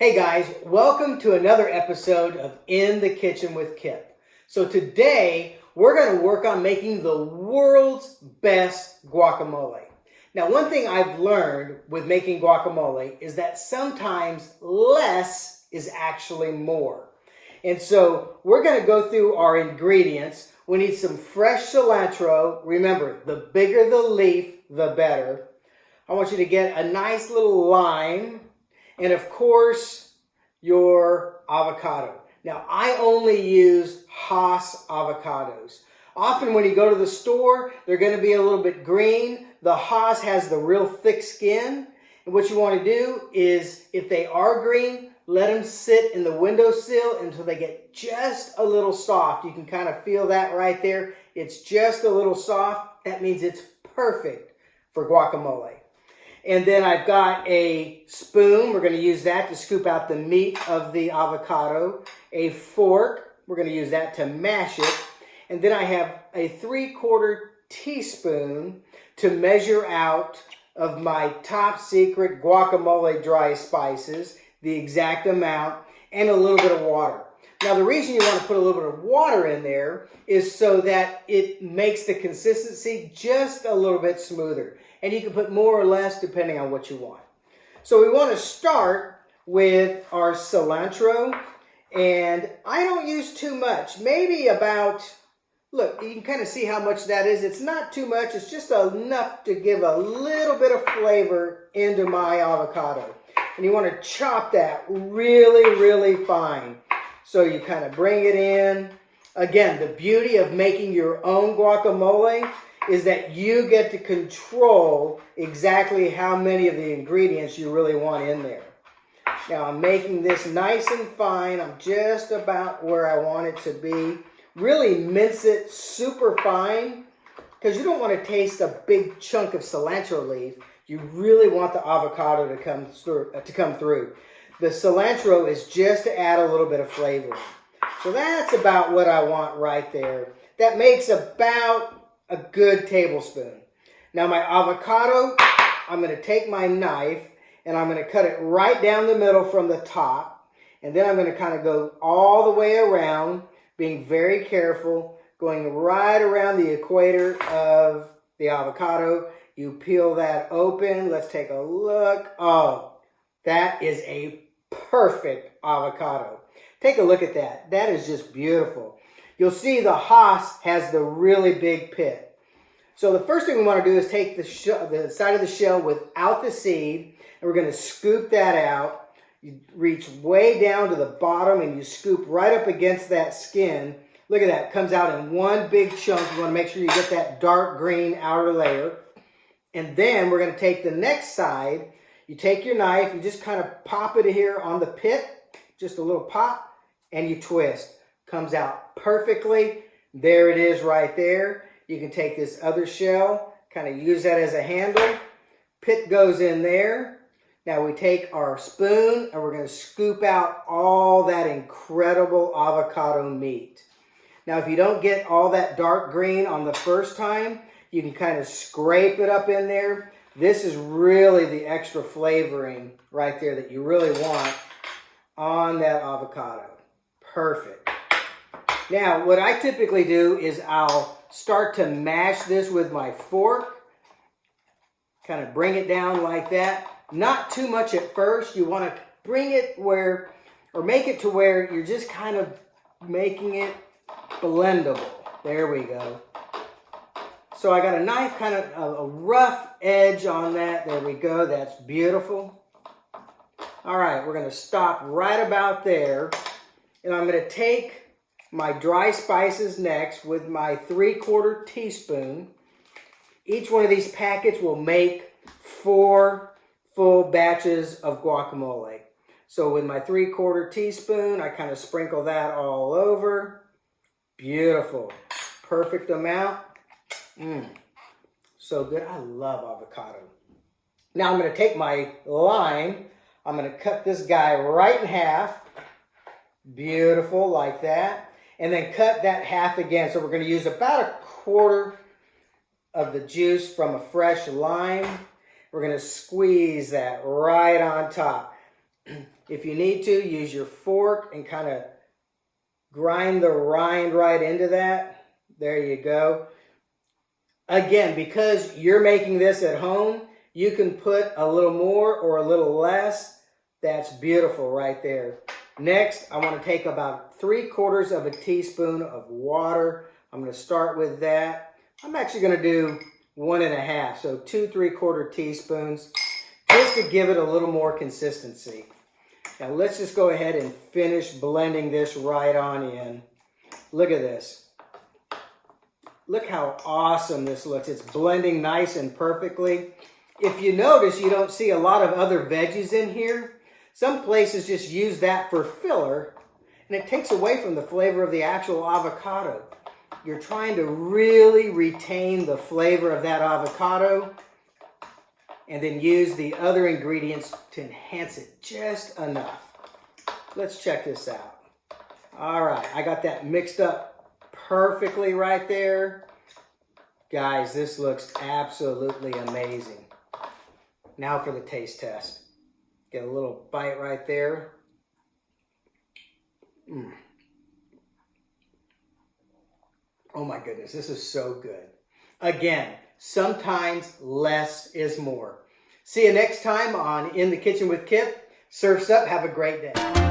Hey guys, welcome to another episode of In the Kitchen with Kip. So today we're going to work on making the world's best guacamole. Now one thing I've learned with making guacamole is that sometimes less is actually more. And so we're going to go through our ingredients. We need some fresh cilantro. Remember, the bigger the leaf, the better. I want you to get a nice little lime. And of course, your avocado. Now, I only use Hass avocados. Often when you go to the store, they're going to be a little bit green. The Hass has the real thick skin. And what you want to do is, if they are green, let them sit in the windowsill until they get just a little soft. You can kind of feel that right there. It's just a little soft. That means it's perfect for guacamole. And then I've got a spoon. We're going to use that to scoop out the meat of the avocado. A fork. We're going to use that to mash it. And then I have a 3/4 teaspoon to measure out of my top secret guacamole dry spices, the exact amount, and a little bit of water. Now the reason you want to put a little bit of water in there is so that it makes the consistency just a little bit smoother. And you can put more or less depending on what you want. So we want to start with our cilantro. And I don't use too much. Maybe about, look, you can kind of see how much that is. It's not too much. It's just enough to give a little bit of flavor into my avocado. And you want to chop that really, really fine. So you kind of bring it in. Again, the beauty of making your own guacamole is that you get to control exactly how many of the ingredients you really want in there. Now I'm making this nice and fine. I'm just about where I want it to be. Really mince it super fine because you don't want to taste a big chunk of cilantro leaf. You really want the avocado to come through. The cilantro is just to add a little bit of flavor. So that's about what I want right there. That makes about a good tablespoon. Now my avocado, I'm going to take my knife and I'm going to cut it right down the middle from the top. And then I'm going to kind of go all the way around, being very careful, going right around the equator of the avocado. You peel that open. Let's take a look. Oh, that is a perfect avocado. Take a look at that. That is just beautiful. You'll see the Hass has the really big pit. So the first thing we want to do is take the side of the shell without the seed, and we're going to scoop that out. You reach way down to the bottom, and you scoop right up against that skin. Look at that. It comes out in one big chunk. You want to make sure you get that dark green outer layer. And then we're going to take the next side. You take your knife, you just kind of pop it here on the pit, just a little pop, and you twist. Comes out perfectly. There it is right there. You can take this other shell, kind of use that as a handle. Pit goes in there. Now we take our spoon and we're going to scoop out all that incredible avocado meat. Now if you don't get all that dark green on the first time, you can kind of scrape it up in there. This is really the extra flavoring right there that you really want on that avocado. Perfect. Now, what I typically do is I'll start to mash this with my fork. Kind of bring it down like that. Not too much at first. You want to bring it where, or make it to where you're just kind of making it blendable. There we go. So I got a knife, kind of a rough edge on that. There we go. That's beautiful. All right, we're going to stop right about there. And I'm going to take my dry spices next with my 3/4 teaspoon. Each one of these packets will make 4 full batches of guacamole. So with my 3/4 teaspoon, I kind of sprinkle that all over. Beautiful. Perfect amount. So good. I love avocado. Now I'm going to take my lime. I'm going to cut this guy right in half. Beautiful, like that. And then cut that half again. So we're going to use about 1/4 of the juice from a fresh lime. We're going to squeeze that right on top. If you need to, use your fork and kind of grind the rind right into that. There you go. Again, because you're making this at home, you can put a little more or a little less. That's beautiful right there. Next, I want to take about 3/4 of a teaspoon of water. I'm going to start with that. I'm actually going to do 1 1/2, so 2 3/4 teaspoons, just to give it a little more consistency. Now let's just go ahead and finish blending this right on in. Look at this. Look how awesome this looks. It's blending nice and perfectly. If you notice, you don't see a lot of other veggies in here. Some places just use that for filler, and it takes away from the flavor of the actual avocado. You're trying to really retain the flavor of that avocado and then use the other ingredients to enhance it just enough. Let's check this out. All right, I got that mixed up perfectly right there. Guys, this looks absolutely amazing. Now for the taste test. Get a little bite right there. Oh my goodness, this is so good. Again, sometimes less is more. See you next time on In the Kitchen with Kip. Surf's up. Have a great day.